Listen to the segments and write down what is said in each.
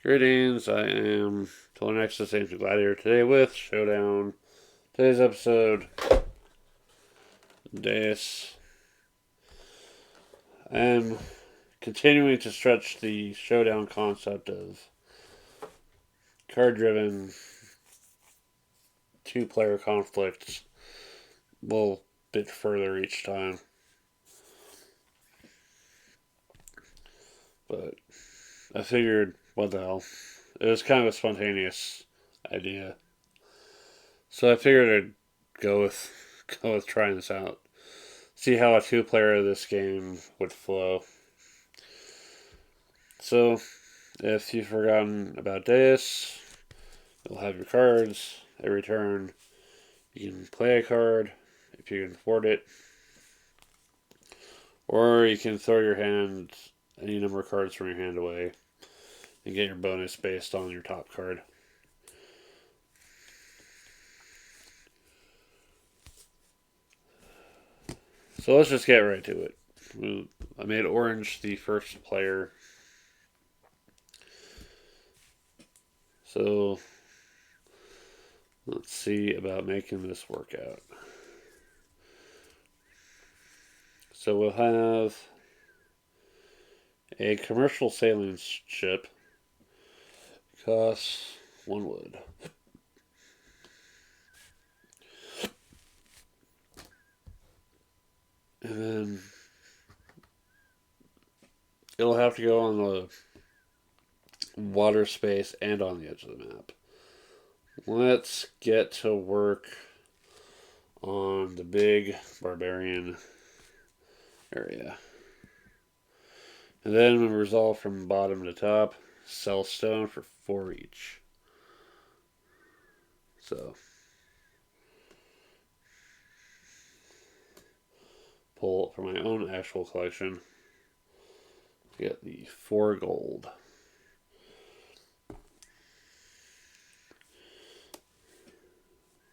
Greetings, I am Telenexus Ancient Gladiator today with Showdown. Today's episode, Deus. I am continuing to stretch the Showdown concept of card-driven two-player conflicts a little bit further each time. But I figured, what the hell. It was kind of a spontaneous idea. So I figured I'd go with trying this out. See how a two-player of this game would flow. So, if you've forgotten about Deus, you'll have your cards. Every turn, you can play a card if you can afford it, or you can throw your hand, any number of cards from your hand away, and get your bonus based on your top card. So let's just get right to it. I made orange the first player. So let's see about making this work out. So we'll have a commercial sailing ship. Costs 1 wood. And then it'll have to go on the water space and on the edge of the map. Let's get to work on the big barbarian area. And then we resolve from bottom to top, sell stone for 4 each. So, pull from my own actual collection, get the 4 gold.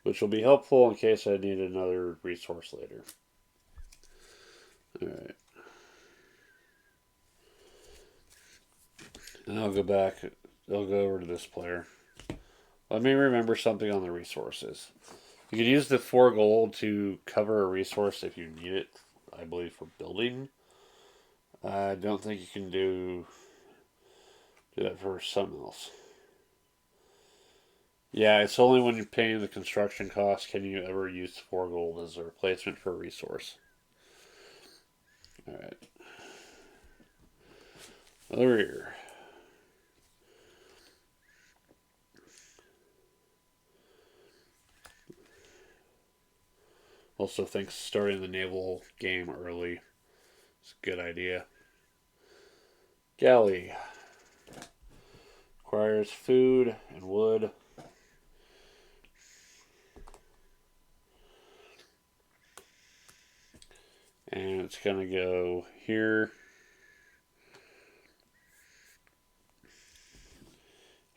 Which will be helpful in case I need another resource later. Alright. And I'll go over to this player. Let me remember something on the resources. You can use the 4 gold to cover a resource if you need it, I believe, for building. I don't think you can do that for something else. Yeah, it's only when you're paying the construction cost can you ever use 4 gold as a replacement for a resource. Alright. Over here. Also think starting the naval game early is a good idea. Galley. Requires food and wood. And it's going to go here.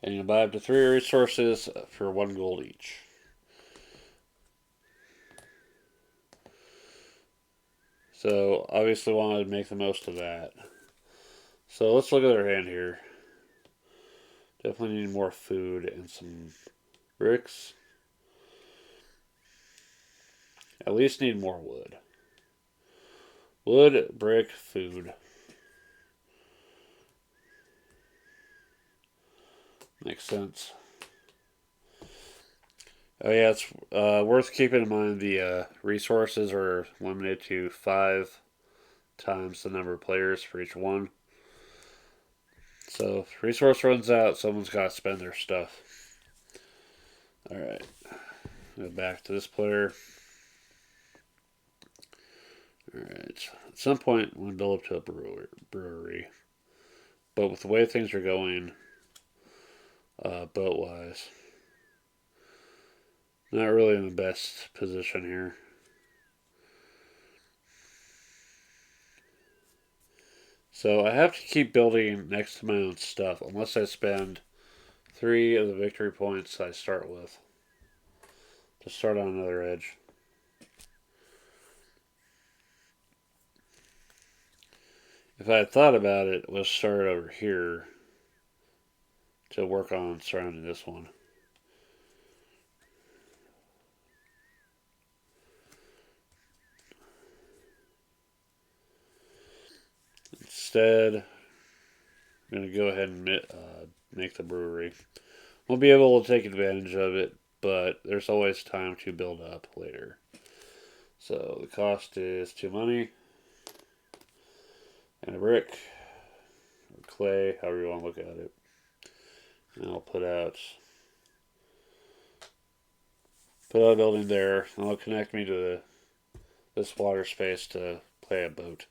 And you buy up to 3 resources for 1 gold each. So obviously wanted to make the most of that. So let's look at our hand here. Definitely need more food and some bricks. At least need more wood. Wood, brick, food. Makes sense. Oh yeah, it's worth keeping in mind the resources are limited to 5 times the number of players for each one. So if resource runs out, someone's got to spend their stuff. Alright, go back to this player. Alright, at some point I'm going to build up to a brewery. But with the way things are going, boat-wise, not really in the best position here. So I have to keep building next to my own stuff unless I spend 3 of the victory points I start with to start on another edge. If I had thought about it, let's start over here. to work on surrounding this one. Instead, I'm going to go ahead and make the brewery. We'll be able to take advantage of it, but there's always time to build up later. So the cost is 2 money and a brick or clay, however you want to look at it. And I'll put out a building there, and it'll connect me to this water space to play a boat.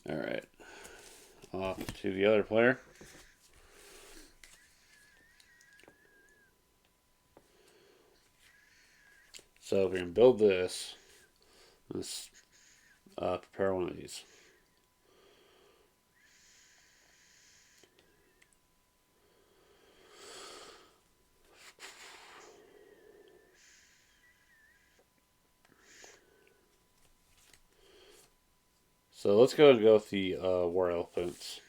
All right, off to the other player. So if we can build this, let's prepare one of these. So let's go and go with the war elephants.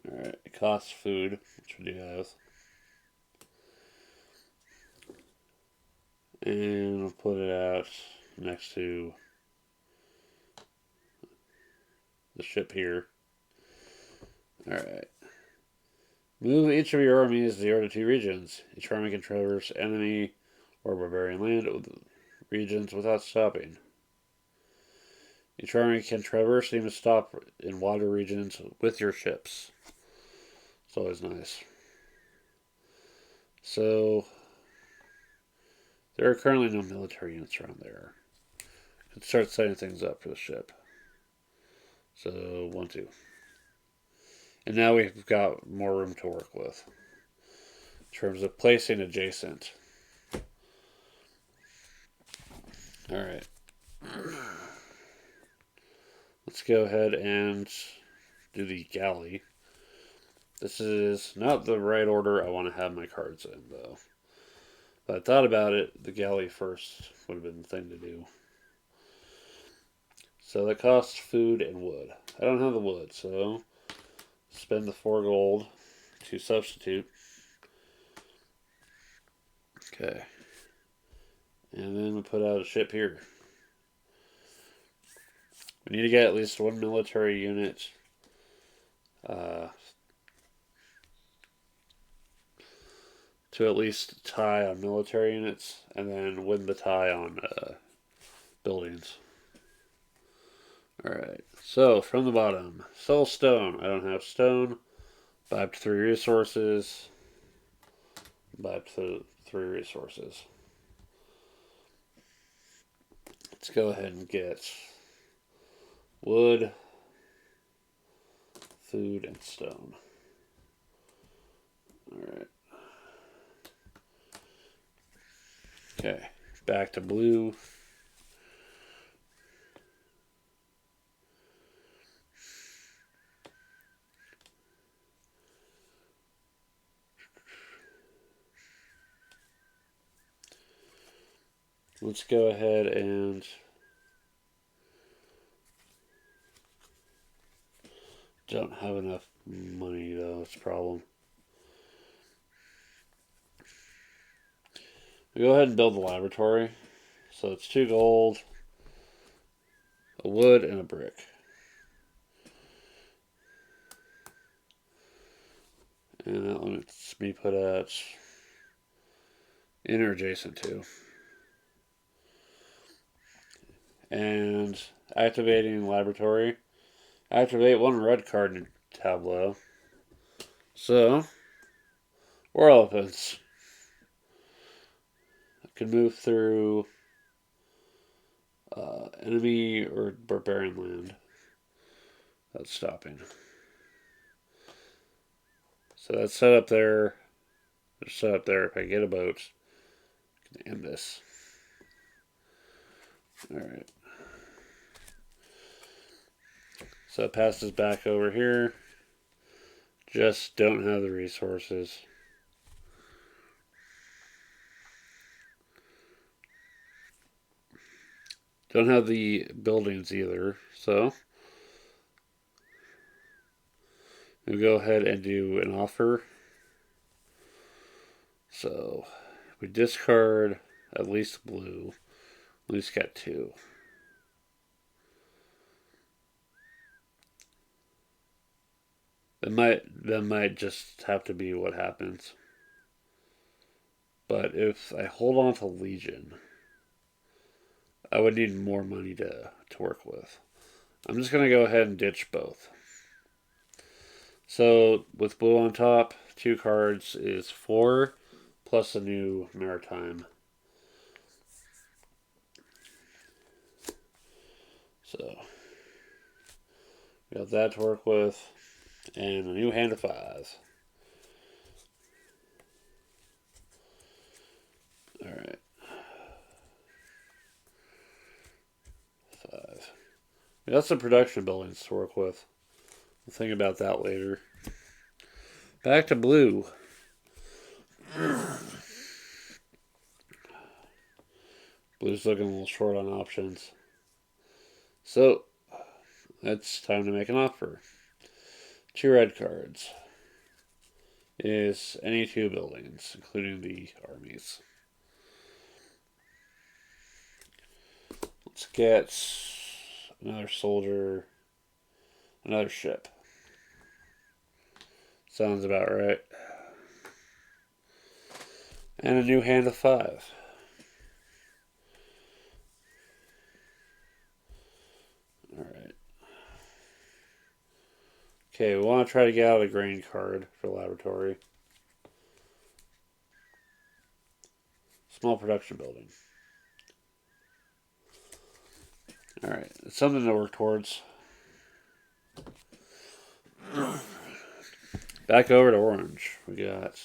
Alright, it costs food, which we do have. And we'll put it out next to the ship here. Alright. Move each of your armies 0 to 2 regions. Each army can traverse enemy or barbarian land regions without stopping. Each army can traverse and even stop in water regions with your ships. It's always nice. So, there are currently no military units around there. Could start setting things up for the ship. So, 1, 2. And now we've got more room to work with in terms of placing adjacent. Alright. Let's go ahead and do the galley. This is not the right order I want to have my cards in, though. But I thought about it, the galley first would have been the thing to do. So that costs food and wood. I don't have the wood, so spend the 4 gold to substitute. Okay. And then we put out a ship here. We need to get at least 1 military unit to at least tie on military units, and then win the tie on buildings. Alright, so from the bottom, sell stone. I don't have stone. Buy up to 3 resources. Buy up to 3 resources. Let's go ahead and get wood, food, and stone. Alright. Okay, back to blue. Let's go ahead and don't have enough money though, it's a problem. We go ahead and build the laboratory. So it's 2 gold, a wood, and a brick. And that lets me put at inner adjacent to. And activating laboratory. Activate 1 red card in tableau. So, war elephants. I can move through enemy or barbarian land. That's stopping. So that's set up there. Just set up there. If I get a boat, I can end this. Alright. So it passes back over here. Just don't have the resources. Don't have the buildings either, so we'll go ahead and do an offer. So we discard at least blue. At least got two. That might just have to be what happens. But if I hold on to Legion, I would need more money to work with. I'm just gonna go ahead and ditch both. So with blue on top, 2 cards is 4 plus a new maritime. So we got that to work with, and a new hand of 5. All right, 5. We got some production buildings to work with. We'll think about that later. Back to blue. Blue's looking a little short on options. So, it's time to make an offer. 2 red cards is any 2 buildings, including the armies. Let's get another soldier, another ship. Sounds about right. And a new hand of 5. Alright. Okay, we want to try to get out a grain card for laboratory. Small production building. Alright, it's something to work towards. Back over to orange. We got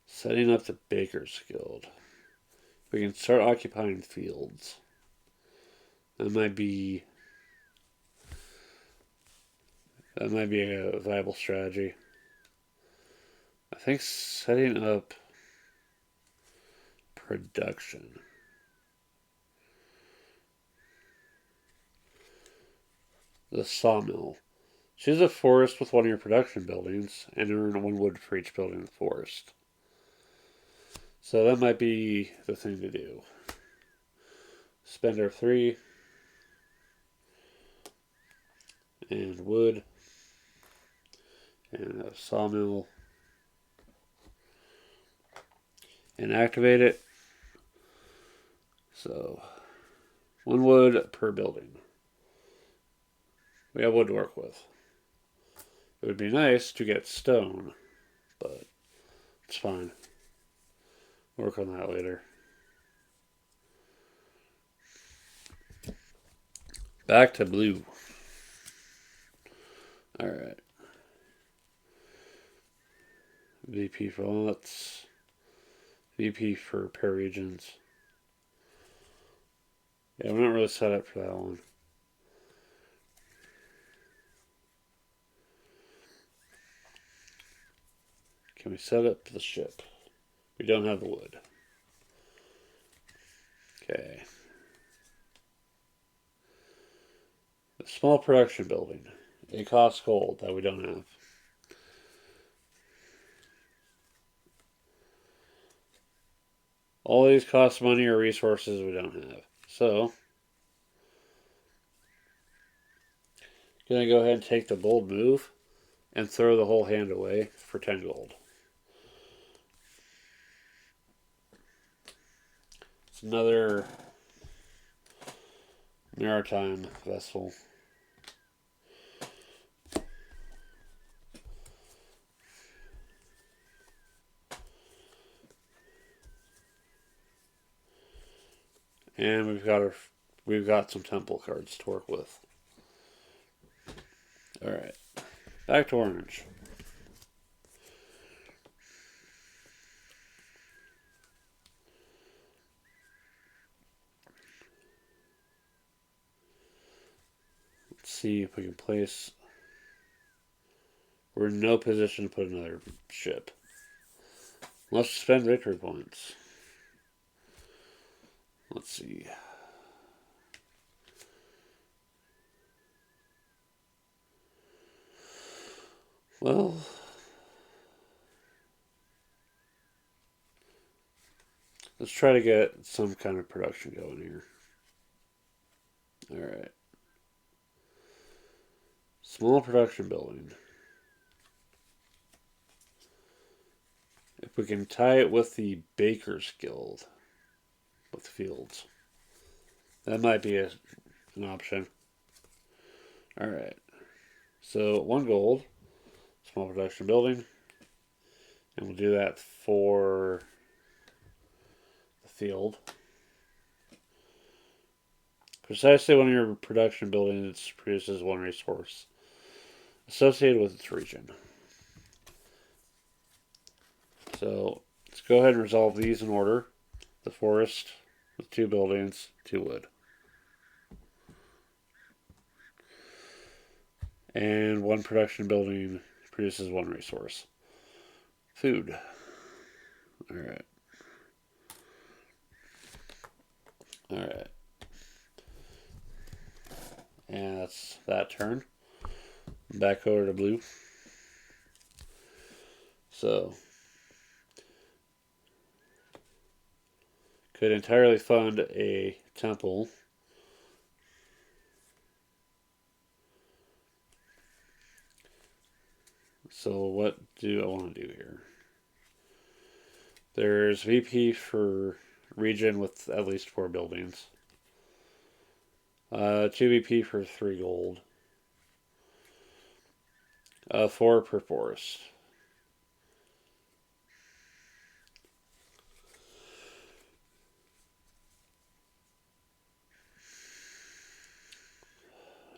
setting up the Baker's Guild. We can start occupying fields. That might be a viable strategy. I think setting up production. The sawmill. Choose a forest with one of your production buildings and earn 1 wood for each building in the forest. So that might be the thing to do. Spend our 3 and wood and a sawmill and activate it. So 1 wood per building. We have wood to work with. It would be nice to get stone, but it's fine. Work on that later. Back to blue. Alright. VP for lots. VP for repair regions. Yeah, we're not really set up for that one. Can we set up the ship? We don't have the wood. Okay. A small production building. It costs gold that we don't have. All these cost money or resources we don't have. So, gonna go ahead and take the bold move and throw the whole hand away for 10 gold. It's another maritime vessel. And we've got some temple cards to work with. Alright. Back to orange. Let's see if we can place. We're in no position to put another ship. Let's spend victory points. Let's see. Well, let's try to get some kind of production going here. Alright. Small production building. If we can tie it with the Baker's Guild, with fields, that might be an option. Alright. So, 1 gold. Small production building. And we'll do that for the field. Precisely one of your production buildings produces 1 resource associated with its region. So let's go ahead and resolve these in order. The forest with 2 buildings, 2 wood. And 1 production building produces 1 resource. Food. Alright. Alright. And that's that turn. Back over to blue. So could entirely fund a temple. So what do I want to do here? There's VP for region with at least 4 buildings. 2 VP for 3 gold. 4 per forest.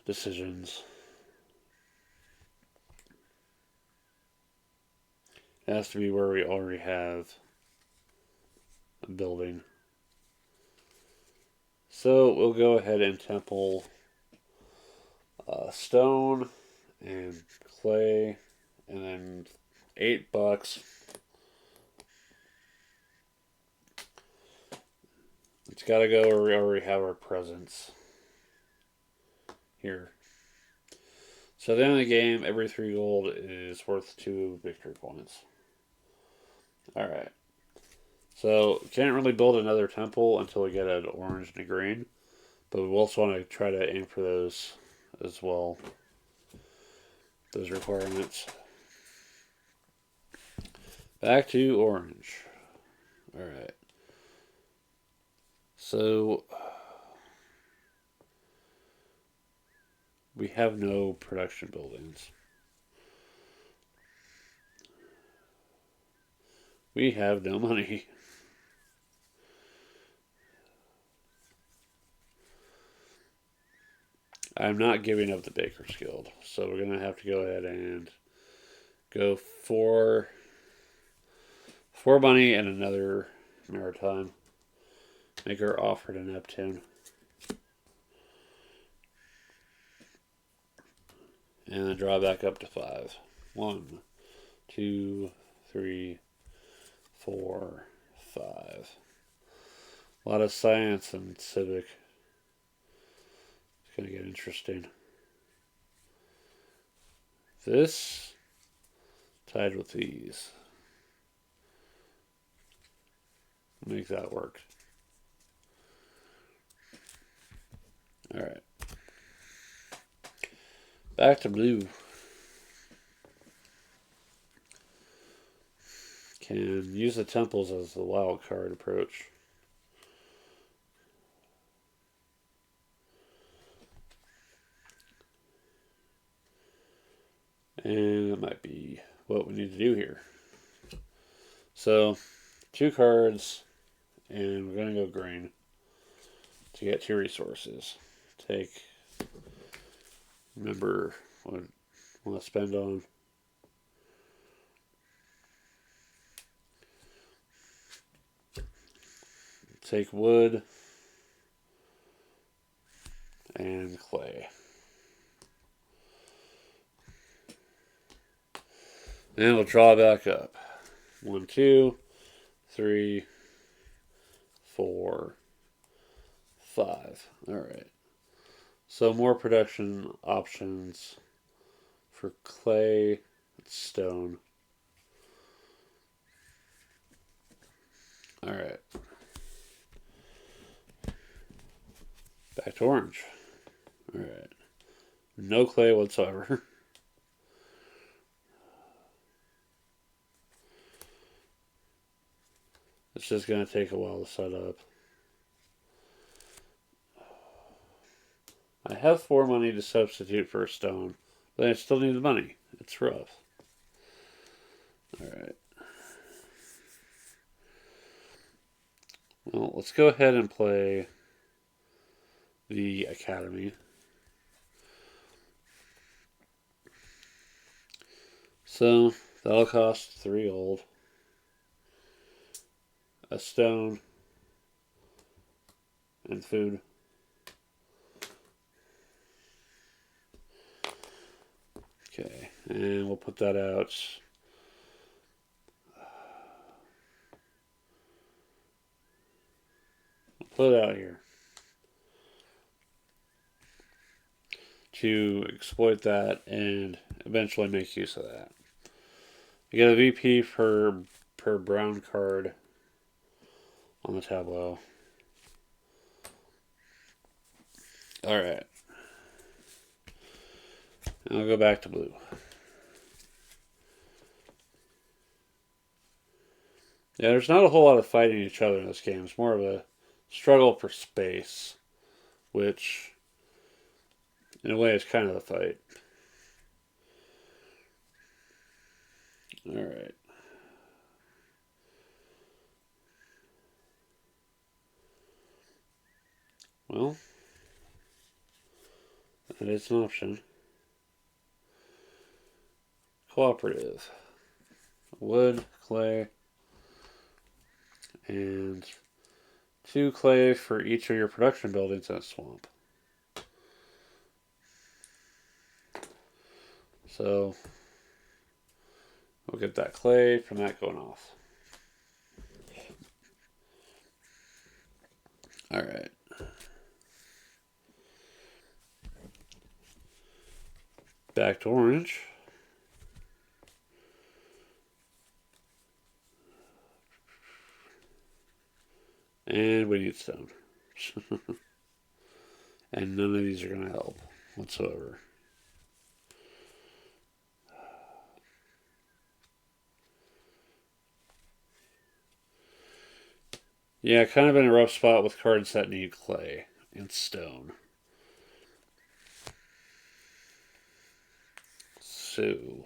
Decisions. It has to be where we already have a building. So we'll go ahead and temple stone and clay, and then $8. It's got to go where we already have our presence. Here. So at the end of the game, every 3 gold is worth 2 victory points. Alright. So, can't really build another temple until we get an orange and a green. But we also want to try to aim for those as well. Those requirements. Back to orange. Alright. So, we have no production buildings. We have no money. I'm not giving up the Baker's Guild, so we're going to have to go ahead and go for money and another maritime. Make our offer to Neptune. And then draw back up to 5. 1, 2, 3, 4, 5. A lot of science and civic. It's going to get interesting. This tied with these. Make that work. Alright. Back to blue. Can use the temples as the wild card approach. And that might be what we need to do here. So, 2 cards, and we're going to go green to get 2 resources. Remember what I want to spend on. Take wood and clay. And we'll draw back up. 1, 2, 3, 4, 5. Alright. So more production options for clay and stone. Alright. Back to orange. Alright. No clay whatsoever. It's just going to take a while to set up. I have 4 money to substitute for a stone, but I still need the money. It's rough. Alright. Well, let's go ahead and play the Academy. So, that'll cost 3 gold. A stone. And food. Okay, and we'll put that out. We'll put it out here to exploit that and eventually make use of that. You get a VP per brown card on the tableau. Alright. And I'll go back to blue. Yeah, there's not a whole lot of fighting each other in this game. It's more of a struggle for space, which, in a way, is kind of the fight. Alright. Well, that is an option. Cooperative. Wood, clay, and 2 clay for each of your production buildings in a swamp. So, we'll get that clay from that going off. Alright. Back to orange. And we need stone. And none of these are going to help whatsoever. Yeah, kind of in a rough spot with cards that need clay and stone. So,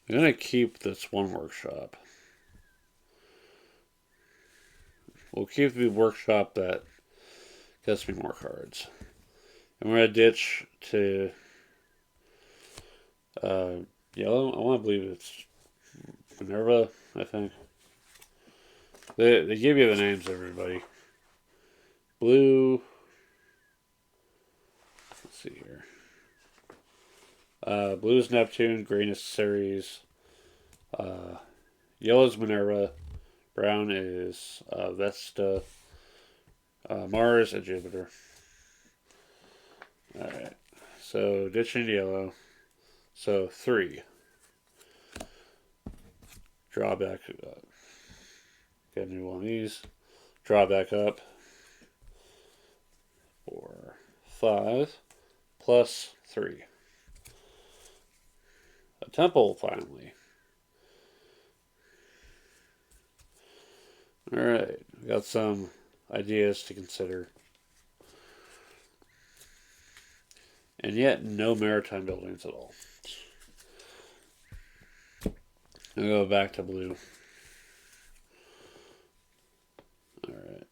I'm going to keep this one workshop. We'll keep the workshop that gets me more cards. And we're going to ditch to yellow. I want to believe it's Minerva, I think. They give you the names, everybody. Blue. Let's see here. Blue is Neptune. Green is Ceres. Yellow is Minerva. Brown is Vesta. Mars and Jupiter. Alright. So, ditching yellow. So, 3. Draw back up. Get a new one of these. Draw back up. 4, 5. Plus 3. A temple, finally. Alright. We got some ideas to consider. And yet, no maritime buildings at all. I'll go back to blue. Alright.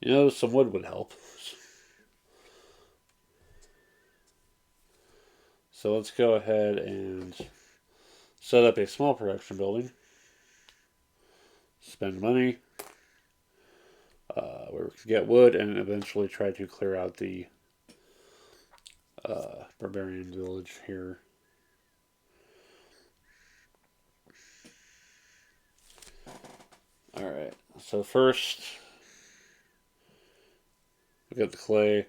You know, some wood would help. So let's go ahead and set up a small production building. Spend money. Where we can get wood and eventually try to clear out the barbarian village here. Alright, so first we get the clay,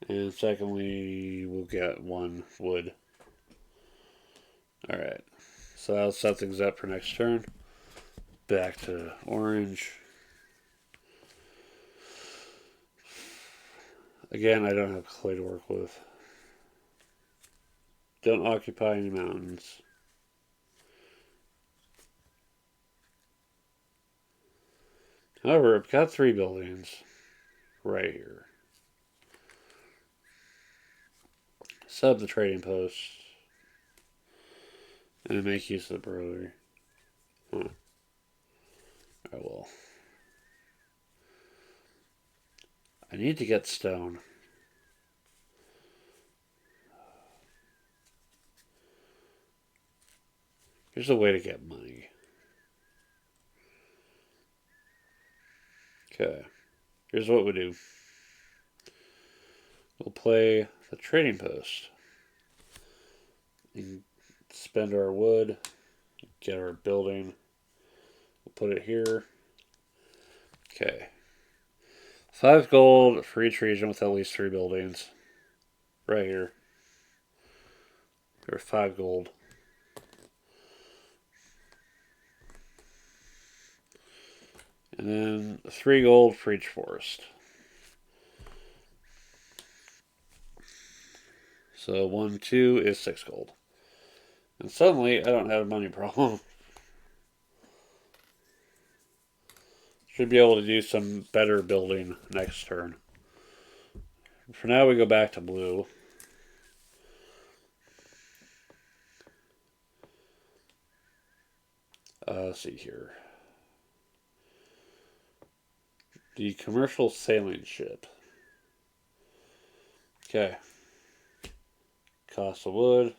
and secondly we'll get one wood. Alright, so that'll set things up for next turn. Back to orange. Again, I don't have clay to work with. Don't occupy any mountains. However, I've got 3 buildings right here. Sub the trading post. And make use of the brewery. Huh. I will. I need to get stone. Here's a way to get money. Okay. Here's what we do. We'll play the trading post. And spend our wood. Get our building. We'll put it here. Okay. 5 gold for each region with at least 3 buildings. Right here. There's 5 gold. And then 3 gold for each forest. So 1, 2 is 6 gold. And suddenly I don't have a money problem. Should be able to do some better building next turn. For now we go back to blue. Let's see here. The commercial sailing ship. Okay. Cost of wood.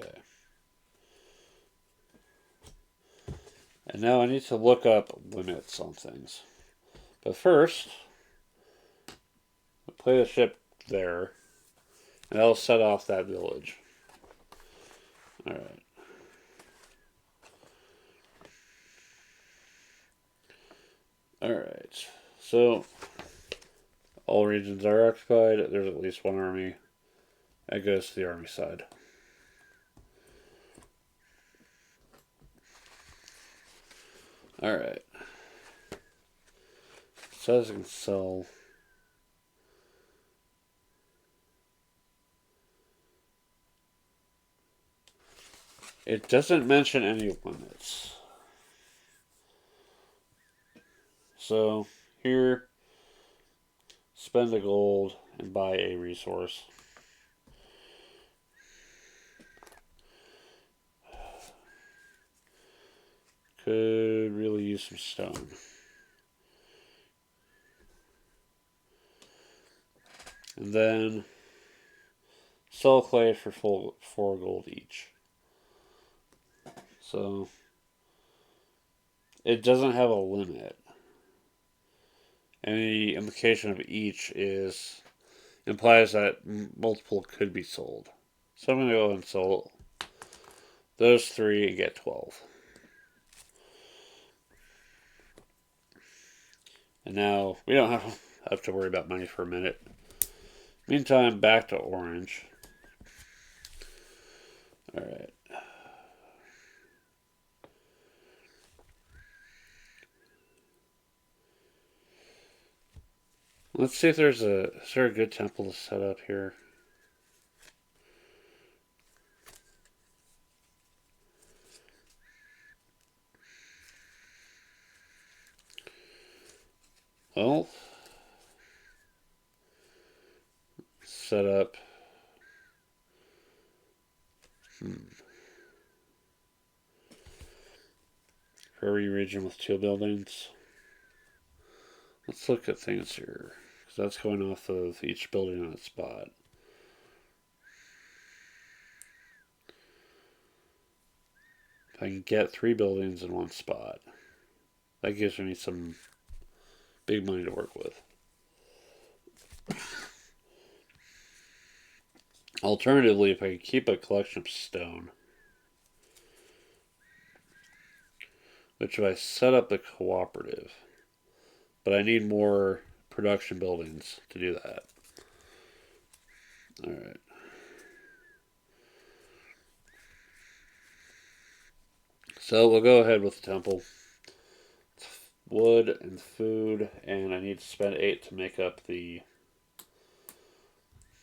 Okay. And now I need to look up limits on things. But first, I'll play the ship there. And that'll set off that village. Alright. Alright. So, all regions are occupied. There's at least 1 army. That goes to the army side. Alright. Says I can sell. It doesn't mention any limits. So, here, spend a gold and buy a resource. Could really use some stone. And then sell clay for 4 gold each. So it doesn't have a limit. Any implication of each implies that multiple could be sold. So I'm going to go and sell those 3 and get 12. And now we don't have to worry about money for a minute. Meantime, back to orange. Alright. Let's see if is there a good temple to set up here? Well, set up. For every region with 2 buildings. Let's look at things here. Because that's going off of each building on its spot. If I can get 3 buildings in 1 spot, that gives me some big money to work with. Alternatively, if I could keep a collection of stone, which if I set up a cooperative, but I need more production buildings to do that. Alright. So we'll go ahead with the temple. Wood and food, and I need to spend 8 to make up the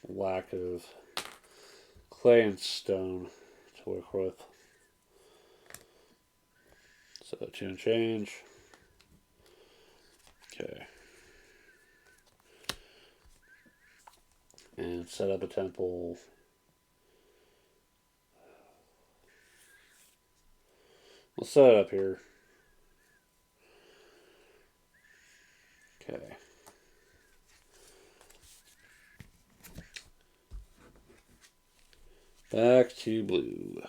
lack of clay and stone to work with. So 2 and change. Okay. And set up a temple. We'll set it up here. Okay. Back to blue.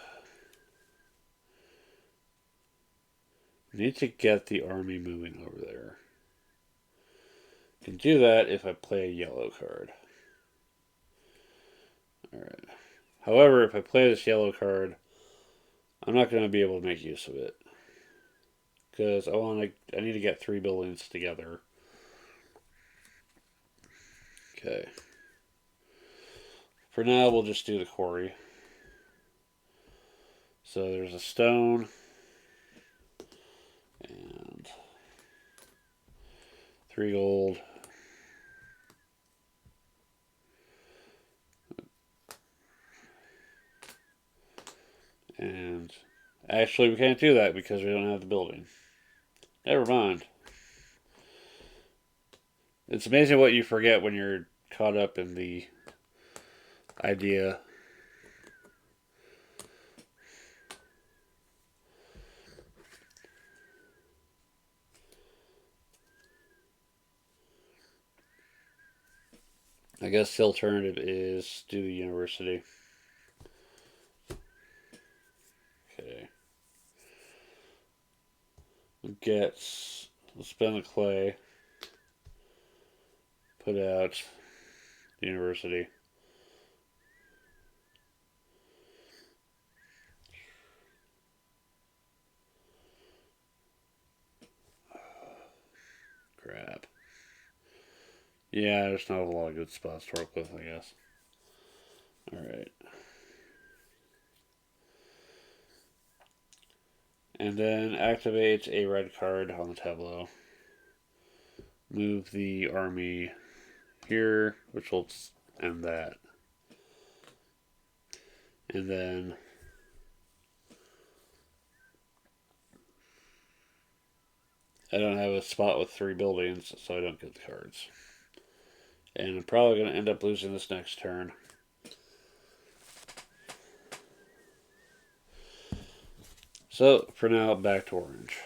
Need to get the army moving over there. Can do that if I play a yellow card. Alright. However, if I play this yellow card, I'm not going to be able to make use of it. Because I need to get 3 buildings together. Okay. For now, we'll just do the quarry. So there's a stone. And 3 gold. And actually, we can't do that because we don't have the building. Never mind. It's amazing what you forget when you're caught up in the idea. I guess the alternative is do the university. Okay. We'll spend the clay. Put out the university. Crap. Yeah, there's not a lot of good spots to work with, I guess. Alright. And then activate a red card on the tableau. Move the army here, which will end that. And then I don't have a spot with 3 buildings, so I don't get the cards. And I'm probably going to end up losing this next turn. So, for now, back to orange.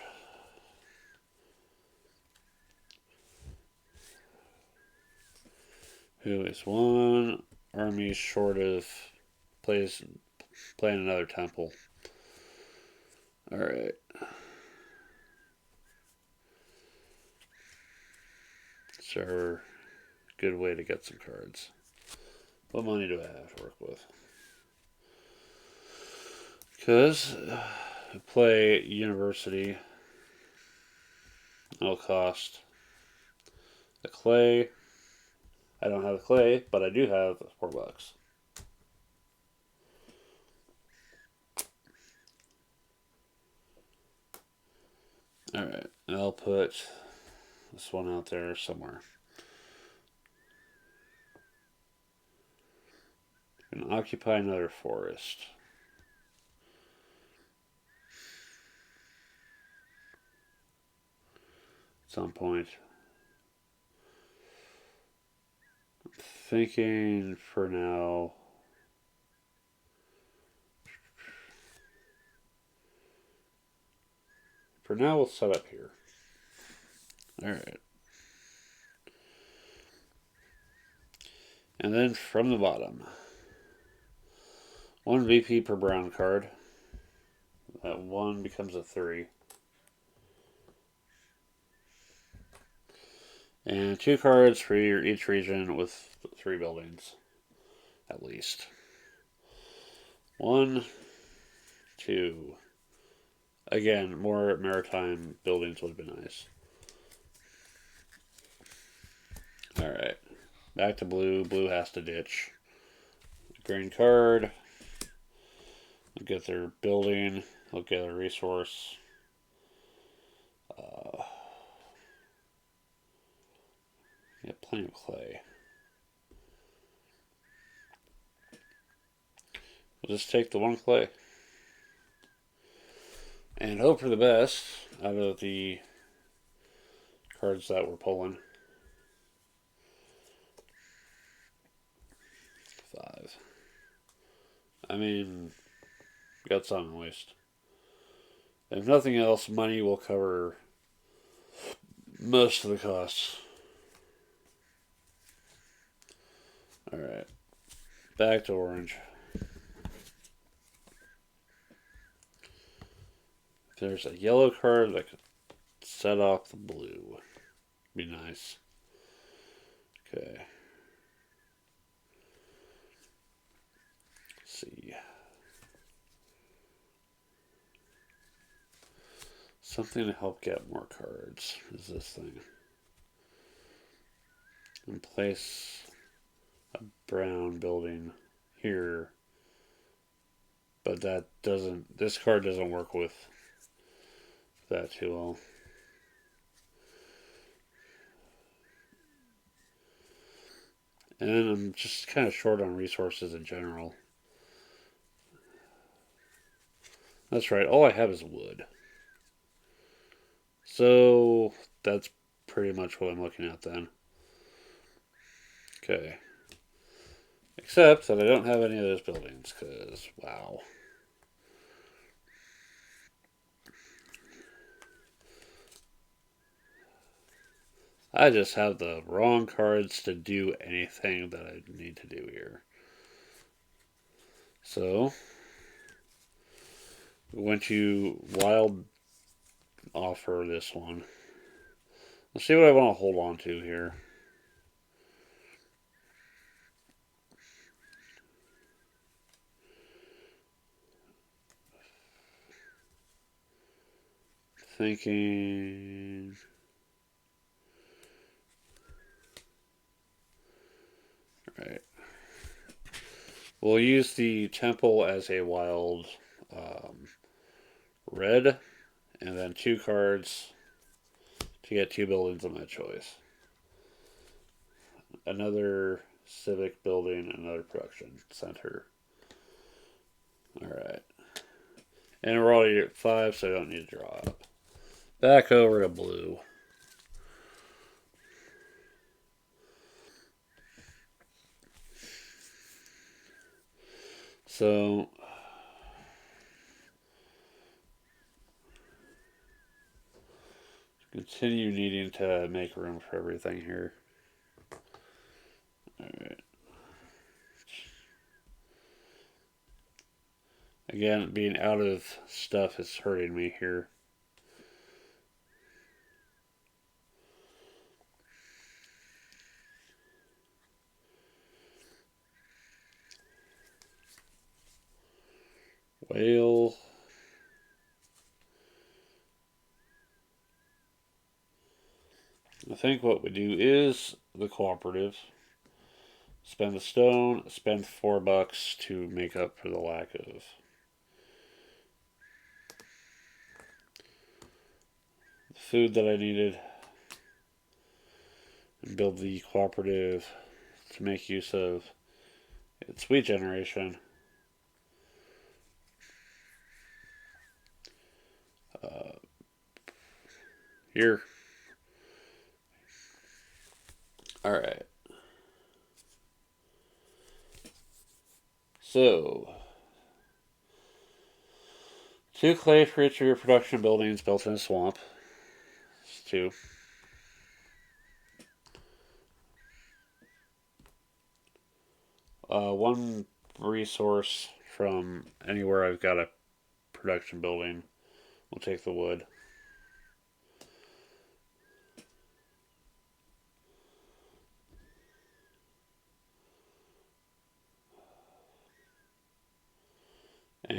Who is 1 army short of playing another temple. Alright. So, good way to get some cards. What money do I have to work with? Because I play university. It'll cost the clay. I don't have the clay, but I do have $4. Alright, I'll put this one out there somewhere. I'm going to occupy another forest. At some point. I'm thinking for now. For now, we'll set up here. Alright. And then from the bottom, 1 VP per brown card. That 1 becomes a 3. And 2 cards for each region with 3 buildings, at least. 1, 2. Again, more maritime buildings would have been nice. Alright. Back to blue. Blue has to ditch. Green card. They'll get their building. They'll get a resource. Get plenty of clay. We'll just take the 1 clay. And hope for the best out of the cards that we're pulling. 5. I mean, got some at least. If nothing else, money will cover most of the costs. Alright. Back to orange. If there's a yellow card that could set off the blue, be nice. Okay. Let's see. Something to help get more cards is this thing. And place a brown building here. But that doesn't, this card doesn't work with that too well. And then I'm just kind of short on resources in general. That's right, all I have is wood. So that's pretty much what I'm looking at then. Okay. Except that I don't have any of those buildings, because, wow. I just have the wrong cards to do anything that I need to do here. So, we went to wild offer this one. Let's see what I want to hold on to here. Thinking. Right. We'll use the temple as a wild red, and then 2 cards to get 2 buildings of my choice. Another civic building, another production center. Alright. And we're already at 5, so I don't need to draw up. Back over to blue. So, continue needing to make room for everything here. Alright. Again, being out of stuff is hurting me here. Whale. I think what we do is the cooperative. Spend the stone, spend $4 to make up for the lack of the food that I needed. And build the cooperative to make use of its wheat generation. Here. Alright. So, 2 clay for each of your production buildings built in a swamp. It's 2. One resource from anywhere I've got a production building. We'll take the wood.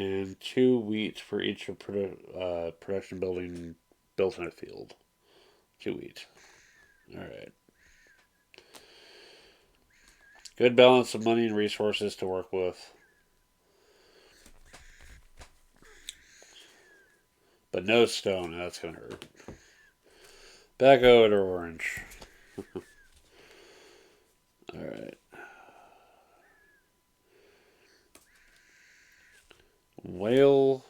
And 2 wheat for each production building built in a field. 2 wheat. Alright. Good balance of money and resources to work with. But no stone. That's going to hurt. Back over to orange. Alright. Whale.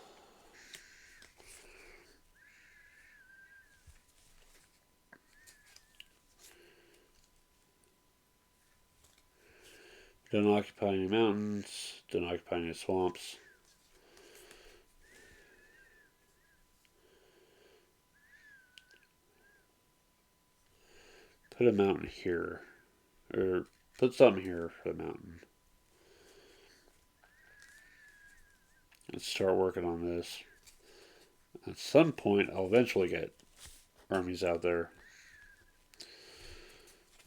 Don't occupy any mountains. Don't occupy any swamps. Put a mountain here. Or put something here for the mountain. Let's start working on this. At some point, I'll eventually get armies out there.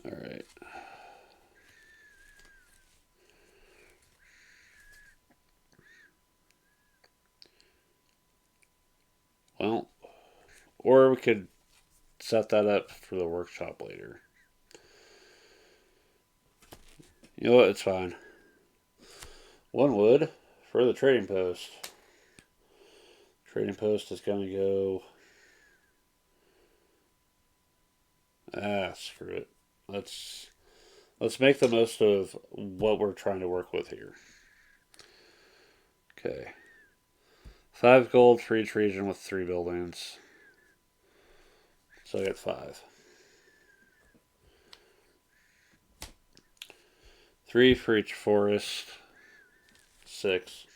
Alright. Well, or we could set that up for the workshop later. You know what? It's fine. 1 wood for the trading post. Trading post is going to go... screw it. Let's make the most of what we're trying to work with here. Okay. 5 gold for each region with 3 buildings. So I get 5. 3 for each forest. 6.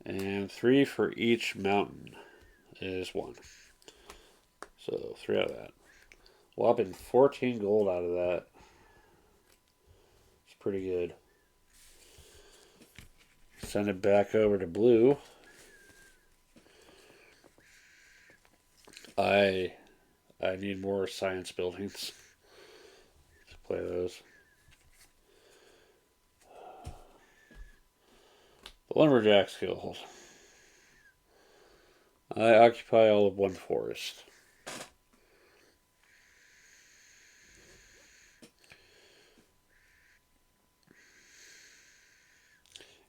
And 3 for each mountain is 1. So 3 out of that. Whopping 14 gold out of that. It's pretty good. Send it back over to blue. I need more science buildings to play those. The lumberjacks guild. I occupy all of 1 forest.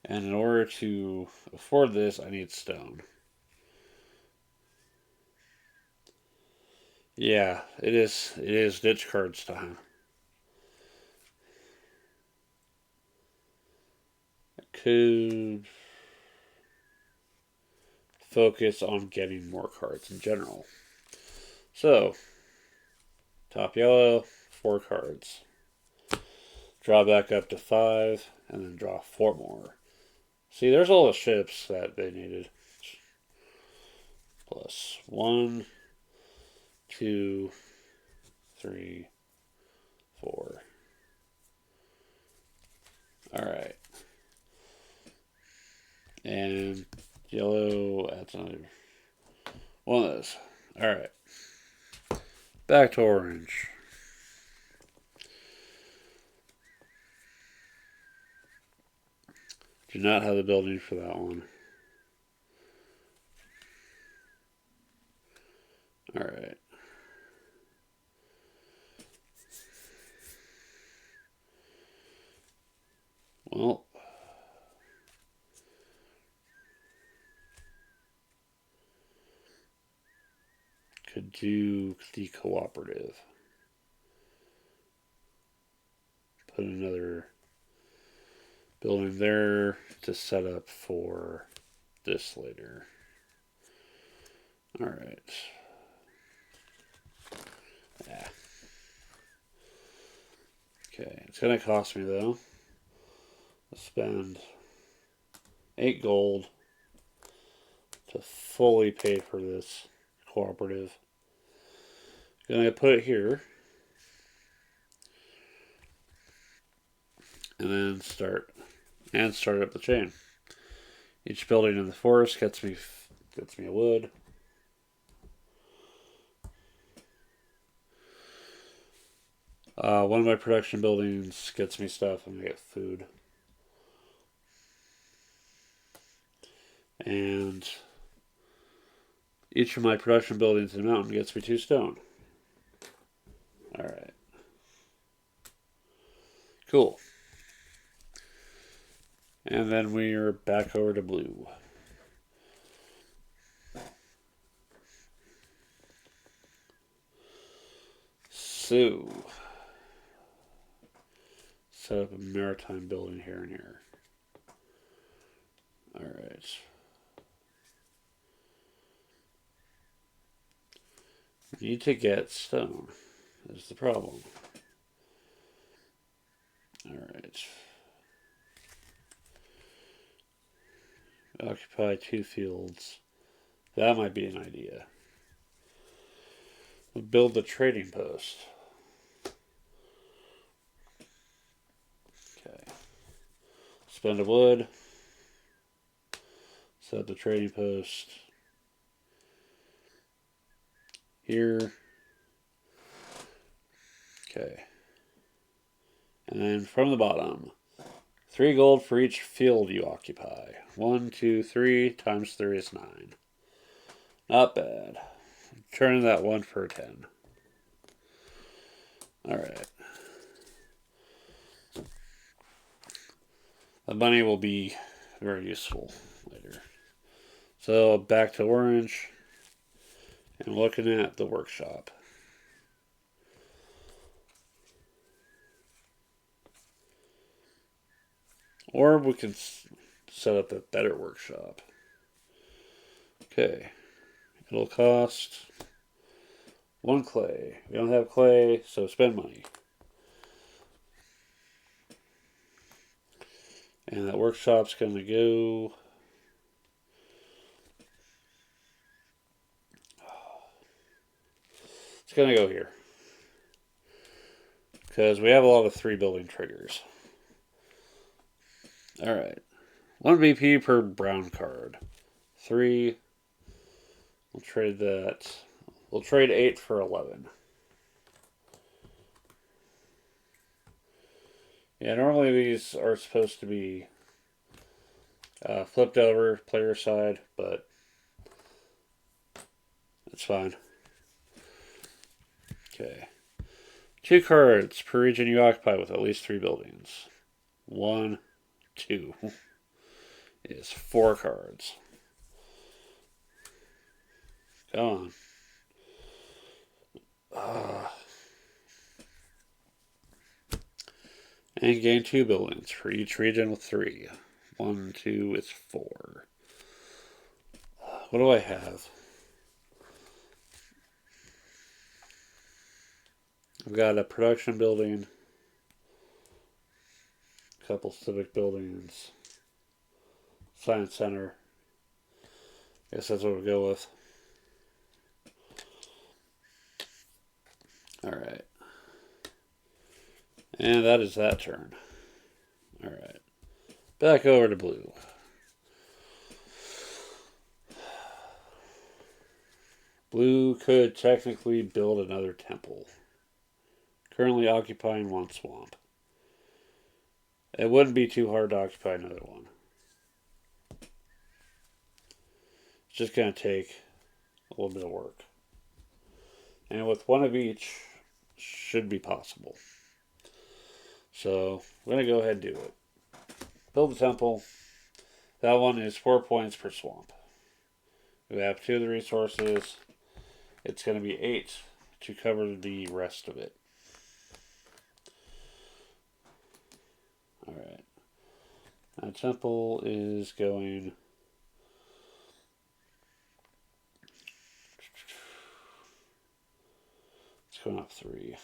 And in order to afford this, I need stone. Yeah, it is ditch cards time. I could focus on getting more cards in general. So, top yellow, 4 cards. Draw back up to 5, and then draw 4 more. See, there's all the ships that they needed. Plus 1, 2, 3, 4. Alright. And yellow adds another one of those. Alright. Back to orange. Do not have the building for that one. Alright. Well, could do the cooperative. Put another building there to set up for this later. Alright. Yeah. Okay, it's going to cost me though. I'll spend 8 gold to fully pay for this cooperative. I'm going to put it here. And then start up the chain. Each building in the forest gets me a wood. One of my production buildings gets me stuff, and I get food. And each of my production buildings in the mountain gets me 2 stone. Alright. Cool. And then we're back over to blue. So, set up a maritime building here and here. Alright. Need to get stone. That's the problem. Alright. Occupy 2 fields. That might be an idea. We'll build the trading post. Okay. Spend a wood. Set the trading post here. Okay. And then from the bottom, 3 gold for each field you occupy. 1, 2, 3 times 3 is 9. Not bad. Turning that 1 for 10. Alright. The money will be very useful later. So back to orange. And looking at the workshop. Or we can set up a better workshop. Okay. It'll cost 1 clay. We don't have clay, so spend money. And that workshop's going to go... It's going to go here. Because we have a lot of 3 building triggers. Alright. 1 BP per brown card. 3. We'll trade that. We'll trade 8 for 11. Yeah, normally these are supposed to be flipped over, player side, but it's fine. Okay. 2 cards per region you occupy with at least 3 buildings. 1, 2 is 4 cards. Come on. And gain 2 buildings for each region with 3. 1, 2 is 4. What do I have? I've got a production building, a couple civic buildings, science center. I guess that's what we'll go with. Alright. And that is that turn. Alright. Back over to blue. Blue could technically build another temple. Currently occupying 1 swamp. It wouldn't be too hard to occupy another one. It's just going to take a little bit of work. And with 1 of each, should be possible. So, we're going to go ahead and do it. Build a temple. That one is 4 points per swamp. We have 2 of the resources. It's going to be 8 to cover the rest of it. Alright. That temple is going... It's going up 3.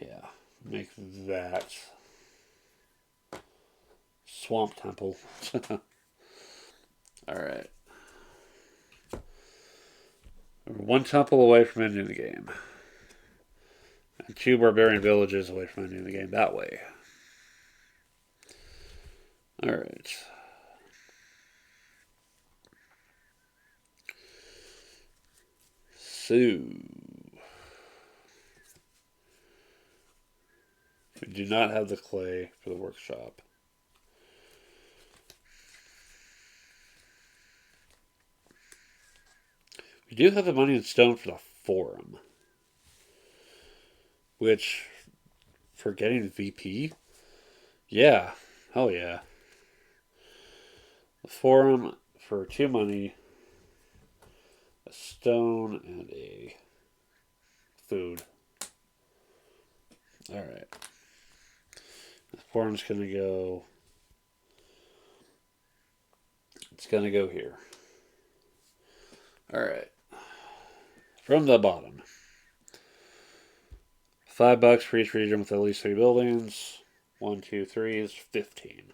Yeah. Make that... Swamp temple. Alright. We're 1 temple away from ending the game. And 2 barbarian villages away from ending the game that way. Alright. we do not have the clay for the workshop. We do have the money and stone for the forum. Which, for getting VP? Yeah. Hell yeah. The forum for 2 money, a stone, and a food. Alright. The forum's gonna go... It's gonna go here. Alright. From the bottom. $5 for each region with at least 3 buildings. 1, 2, 3 is 15.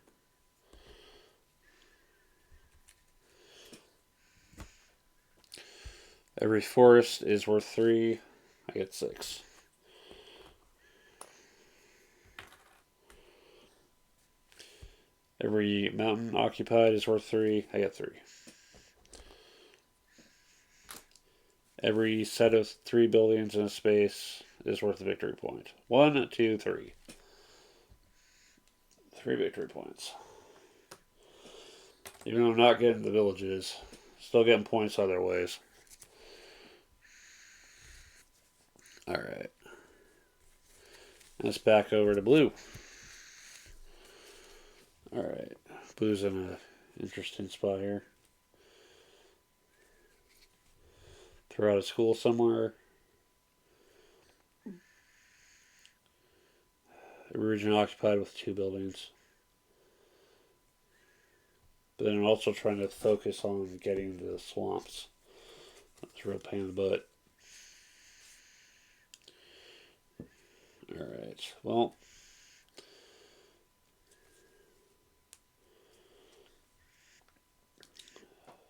Every forest is worth 3. I get 6. Every mountain occupied is worth 3. I get 3. Every set of 3 buildings in a space is worth a victory point. 1, 2, 3. 3 victory points. Even though I'm not getting the villages, still getting points other ways. Alright. Let's back over to blue. Alright. Blue's in an interesting spot here. They're out of school somewhere. A region occupied with 2 buildings. But then I'm also trying to focus on getting to the swamps. That's a real pain in the butt. Alright, well.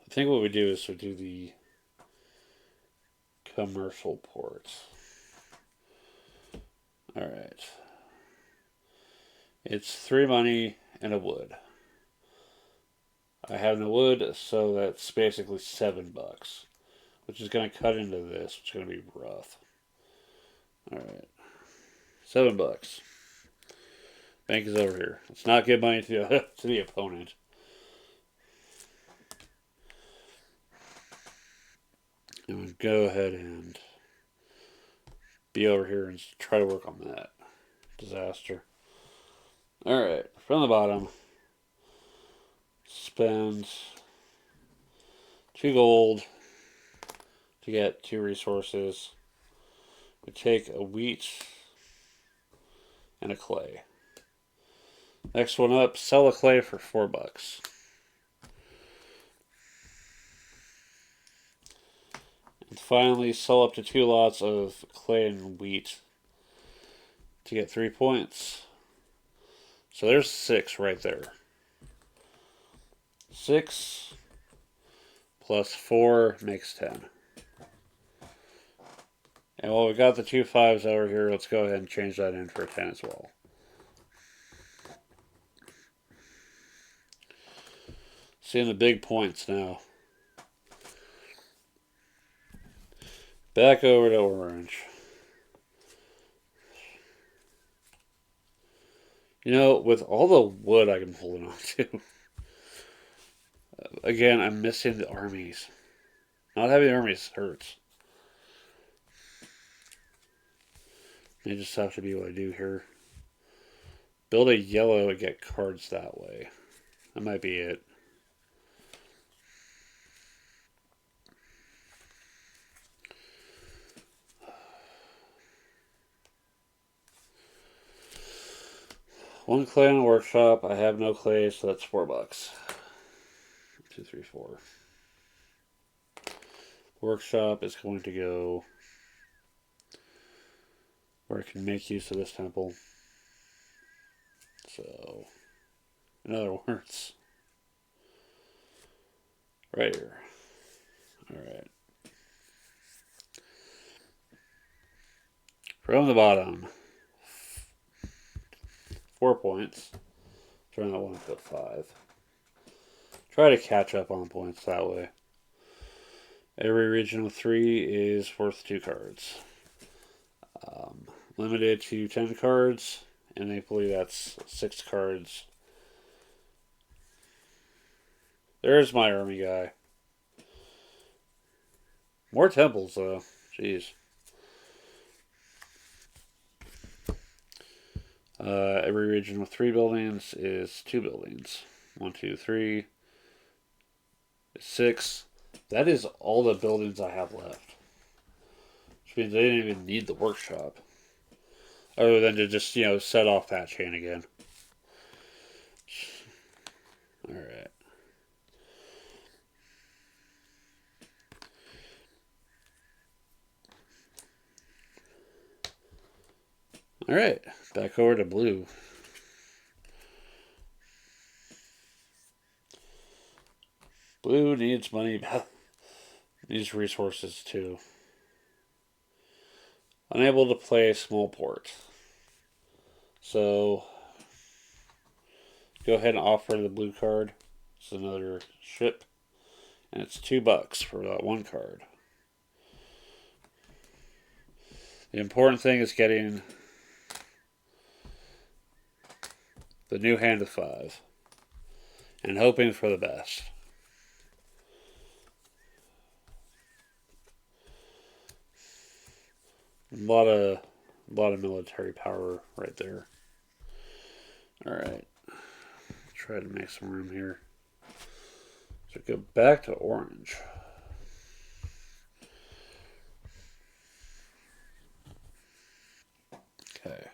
I think what we do is we do the commercial ports. Alright. It's 3 money and a wood. I have no wood, so that's basically $7. Which is going to cut into this, which is going to be rough. Alright. $7. Bank is over here. Let's not give money to the opponent. And we'll go ahead and be over here and try to work on that. Disaster. Alright, from the bottom. Spend 2 gold to get 2 resources. We take a wheat and a clay. Next one up, sell a clay for $4. And finally, sell up to 2 lots of clay and wheat to get 3 points. So there's 6 right there. 6 plus 4 makes 10. And while we got the 2 5s over here, let's go ahead and change that in for a 10 as well. Seeing the big points now. Back over to orange. You know, with all the wood I'm holding on to, again, I'm missing the armies. Not having armies hurts. May just have to be what I do here. Build a yellow and get cards that way. That might be it. One clay in a workshop. I have no clay, so that's $4. 2, 3, 4. Workshop is going to go where I can make use of this temple. So, in other words, right here. Alright. From the bottom, 4 points. Turn that 1 to 5. Try to catch up on points that way. Every region of 3 is worth 2 cards. Limited to 10 cards, and I believe that's 6 cards. There's my army guy. More temples, though. Jeez. Every region with 3 buildings is 2 buildings. 1, 2, 3, 6. That is all the buildings I have left. Which means they didn't even need the workshop. Other than to just, set off that chain again. Alright. Alright, back over to blue. Blue needs money, needs resources too. Unable to play a small port. So, go ahead and offer the blue card. It's another ship. And it's $2 for that one card. The important thing is getting the new hand of 5. And hoping for the best. A lot of military power right there. Alright. Try to make some room here. So go back to orange. Okay.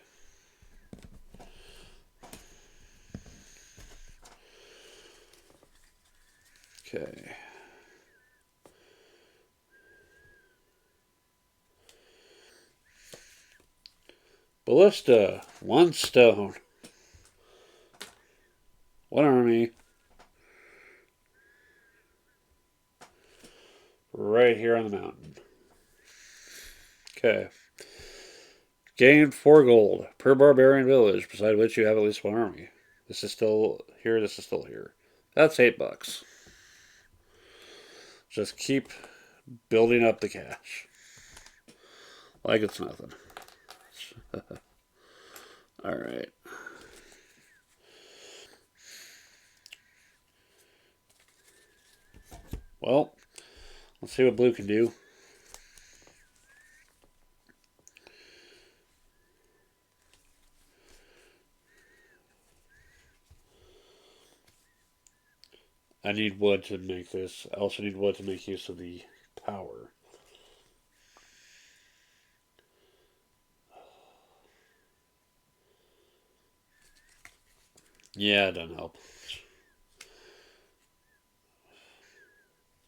Okay. Ballista, 1 stone. 1 army. Right here on the mountain. Okay. Gain 4 gold per barbarian village, beside which you have at least 1 army. This is still here, this is still here. That's $8. Just keep building up the cash. Like it's nothing. Alright. Well, let's see what blue can do. I need wood to make this. I also need wood to make use of the power. Yeah, it doesn't help.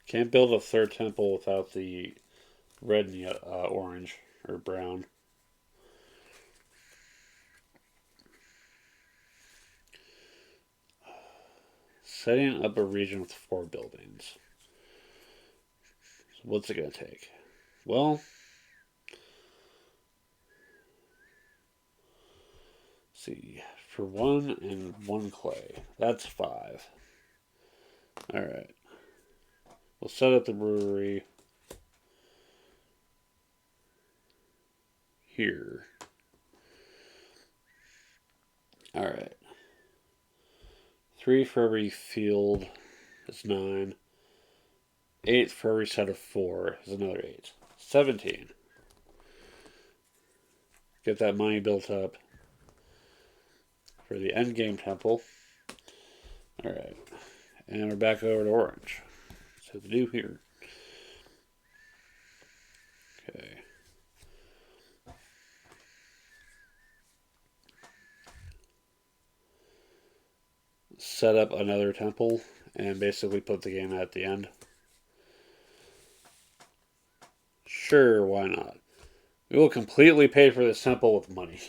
Can't build a 3rd temple without the red and orange or brown. Setting up a region with 4 buildings. So what's it going to take? Well, let's see. For 1 and 1 clay. That's 5. Alright. We'll set up the brewery here. Alright. 3 for every field is 9. 8 for every set of 4 is another 8. 17. Get that money built up for the endgame temple. Alright. And we're back over to orange. So to do here. Okay. Set up another temple and basically put the game at the end. Sure, why not? We will completely pay for this temple with money.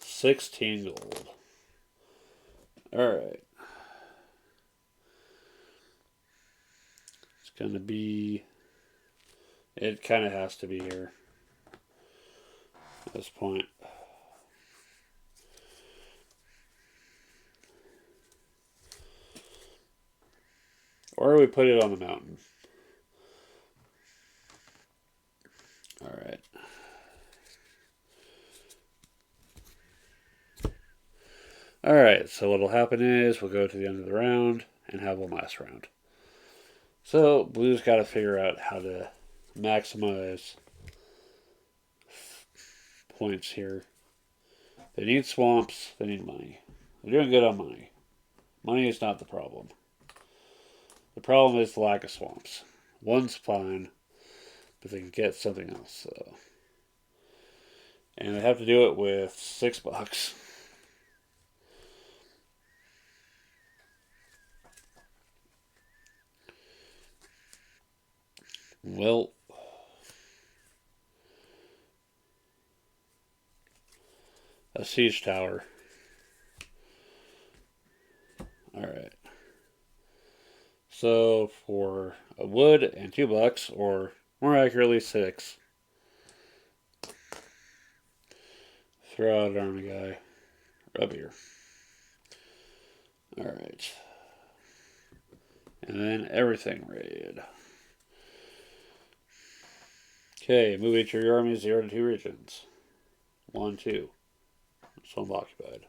$16 gold. Alright. It's gonna be... It kind of has to be here. At this point. Or we put it on the mountain. Alright. Alright, so what'll happen is we'll go to the end of the round and have one last round. So, Blue's got to figure out how to maximize points here. They need swamps, they need money. They're doing good on money. Money is not the problem. The problem is the lack of swamps. One's fine, but they can get something else. So. And they have to do it with $6. Well, a siege tower. Alright. So for a wood and $2, or more accurately, 6. Throw out an army guy. Up here. Alright. And then everything raid. Okay, move each of your armies 0 to 2 regions. 1, 2. Swamp occupied.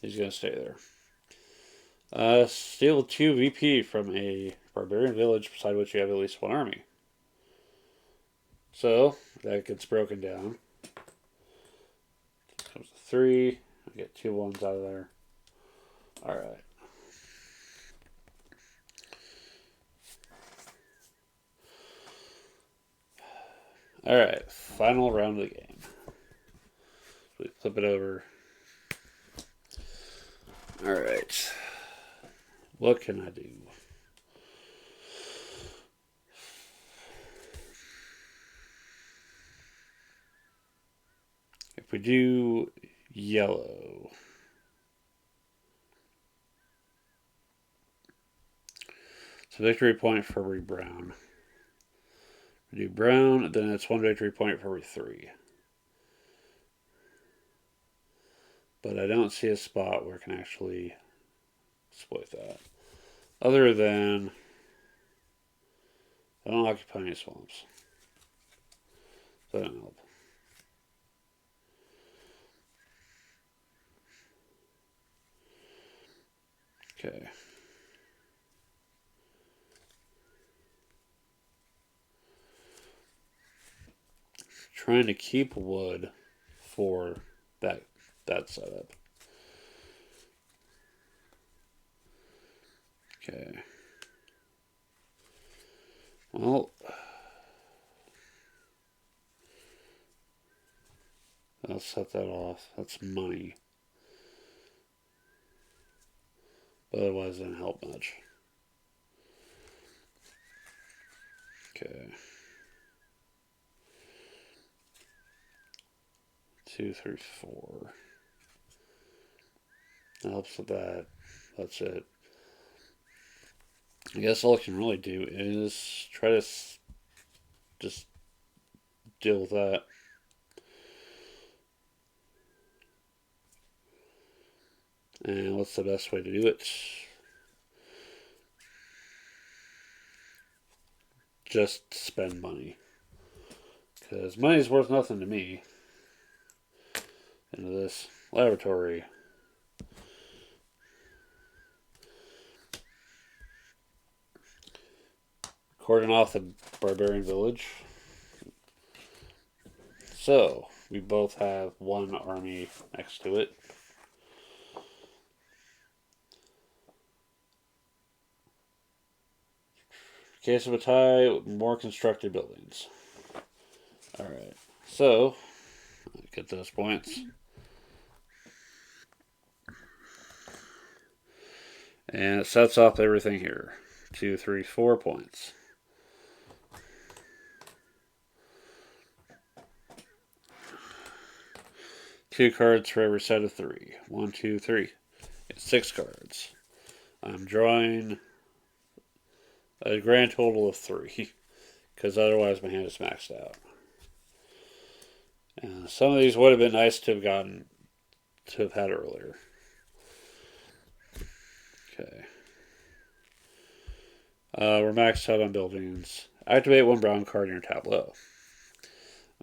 He's going to stay there. Steal 2 VP from a barbarian village beside which you have at least 1 army. So, that gets broken down. Comes to 3. I get 2 1s out of there. Alright. Alright, final round of the game. We flip it over. Alright. What can I do? If we do yellow, it's a victory point for every brown. If we do brown, then it's 1 victory point for every 3. But I don't see a spot where I can actually exploit that. Other than I don't occupy any swamps. So that doesn't help. Okay. Trying to keep wood for that setup. Okay. Well, I'll set that off. That's money. But otherwise, it doesn't help much. Okay. 2, 3, 4. That helps with that. That's it. I guess all I can really do is try to just deal with that. And what's the best way to do it? Just spend money. Because money's worth nothing to me. Into this laboratory. Cordon off the barbarian village. So, we both have 1 army next to it. In case of a tie, more constructed buildings. Alright, so, get those points. And it sets off everything here. 2, 3, 4 points. Two cards for every set of 3. 1, 2, 3. It's 6 cards. I'm drawing a grand total of 3. Because otherwise my hand is maxed out. And some of these would have been nice to have had earlier. Okay. We're maxed out on buildings. Activate one brown card in your tableau.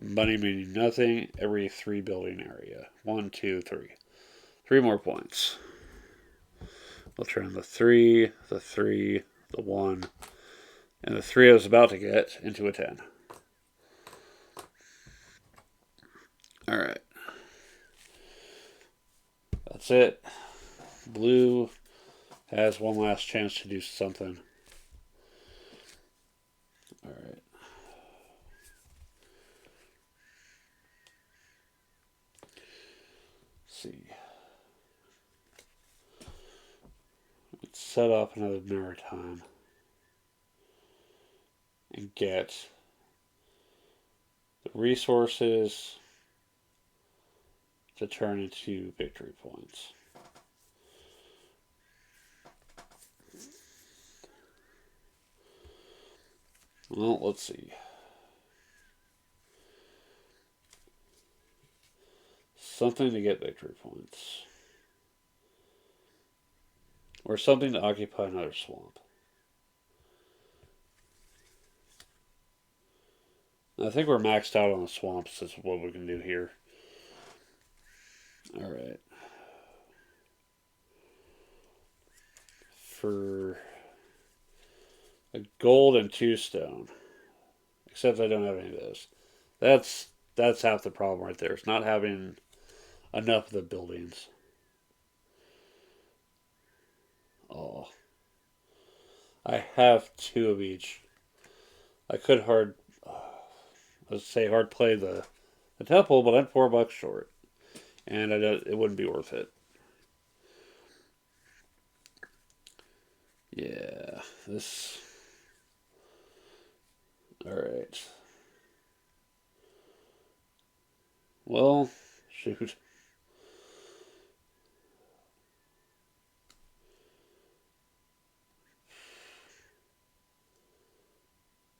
Money meaning nothing. Every 3 building area. 1, 2, 3. 3 more points. We'll turn the 3, the 1, and the 3 I was about to get into a 10. Alright. That's it. Blue has one last chance to do something. Alright. See. Let's set up another maritime and get the resources to turn into victory points. Well, let's see. Something to get victory points. Or something to occupy another swamp. I think we're maxed out on the swamps. That's what we can do here. Alright. For a gold and 2 stone. Except I don't have any of those. That's half the problem right there. It's not having enough of the buildings. Oh. I have 2 of each. I could let's say hard play the temple, but I'm $4 short. And it wouldn't be worth it. Yeah, this. Alright. Well, shoot.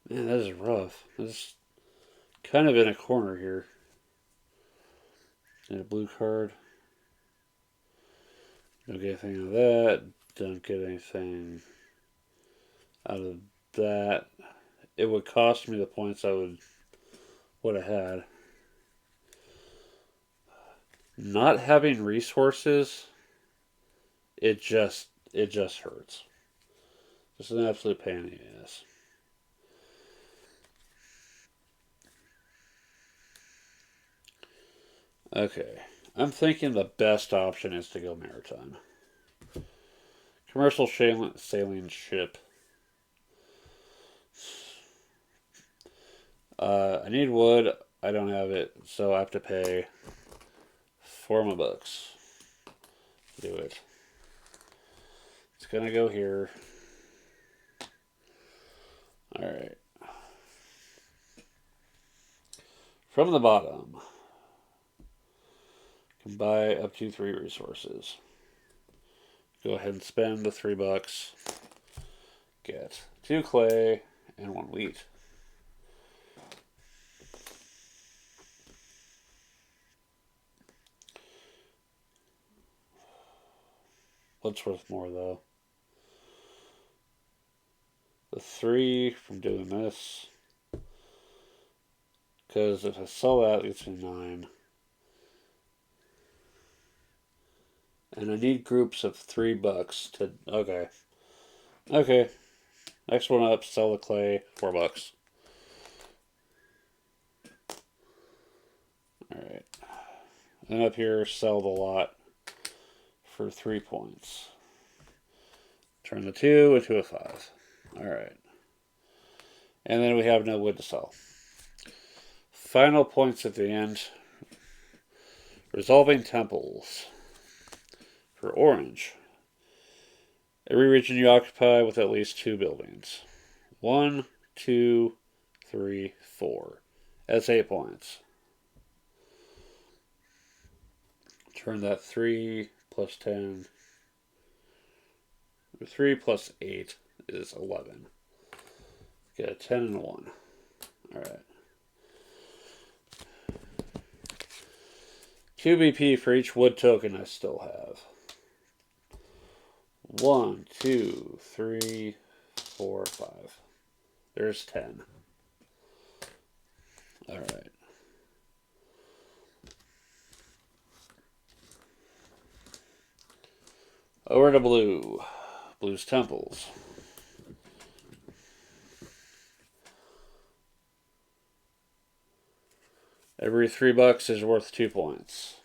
Man, that is rough. This kind of in a corner here. And a blue card. Don't get anything out of that. Don't get anything out of that. It would cost me the points I would have had. Not having resources, it just hurts. Just an absolute pain in the ass. Okay. I'm thinking the best option is to go maritime. Commercial sailing ship. I need wood. I don't have it, so I have to pay for my books. Do it. It's gonna go here. Alright. From the bottom, you can buy up to 3 resources. Go ahead and spend the $3. Get 2 clay and 1 wheat. What's worth more though? The 3 from doing this. Because if I sell that, it gets me 9. And I need groups of $3 to. Okay. Okay. Next one up, sell the clay, $4. Alright. And up here, sell the lot for 3 points. Turn the 2 into a 5. Alright. And then we have no wood to sell. Final points at the end. Resolving temples. For orange. Every region you occupy with at least 2 buildings. 1, 2, 3, 4. That's 8 points. Turn that 3 plus 10. 3 plus 8 is 11. Get a 10 and a 1. Alright. 2 BP for each wood token I still have. 1, 2, 3, 4, 5. There's 10. Alright. Over to blue. Blue's temples. Every $3 is worth 2 points.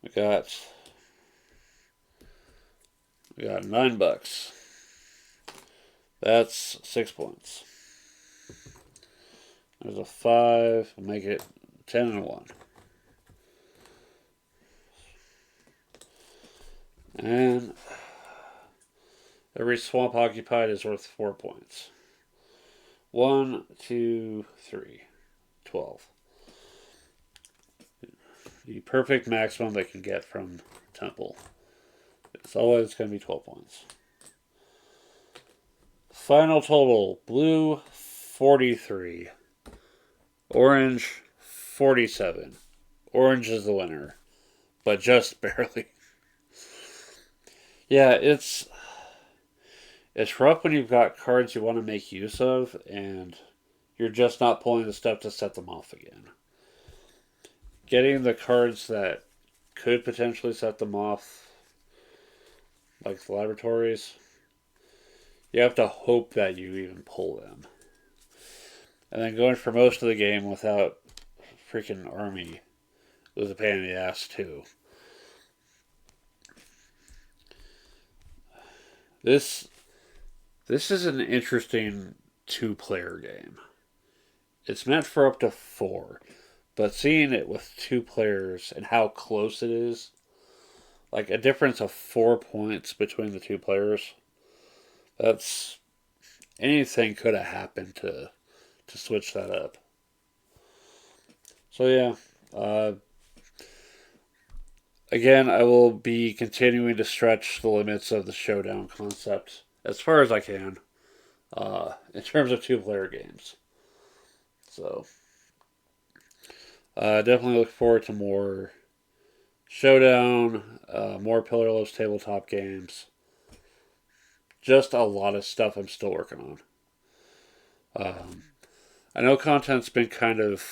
We got $9. That's 6 points. There's a 5. We'll make it 10 and a 1. And every swamp occupied is worth 4 points. 1, 2, 3. 12. The perfect maximum they can get from Temple. It's always going to be 12 points. Final total. Blue, 43. Orange, 47. Orange is the winner. But just barely. Yeah, it's rough when you've got cards you want to make use of, and you're just not pulling the stuff to set them off again. Getting the cards that could potentially set them off, like the laboratories, you have to hope that you even pull them. And then going for most of the game without freaking army was a pain in the ass too. This is an interesting 2-player game. It's meant for up to 4, but seeing it with 2 players and how close it is, like a difference of 4 points between the 2 players, that's anything could have happened to switch that up. So yeah, again, I will be continuing to stretch the limits of the Showdown concept as far as I can, in terms of 2-player games. So, definitely look forward to more Showdown, more Pillarless tabletop games. Just a lot of stuff I'm still working on. I know content's been kind of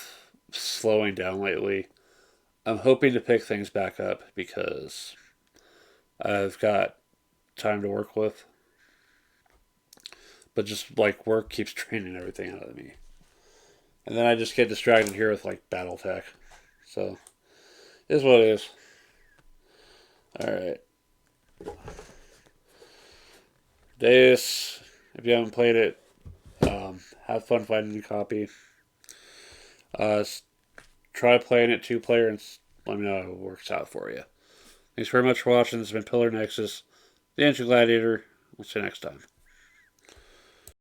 slowing down lately. I'm hoping to pick things back up because I've got time to work with. But just like work keeps draining everything out of me. And then I just get distracted here with like Battletech. So, it is what it is. Alright. Deus, if you haven't played it, have fun finding a copy. Try playing it 2-player and let me know how it works out for you. Thanks very much for watching. This has been Pillar Nexus, the Ancient Gladiator. We'll see you next time.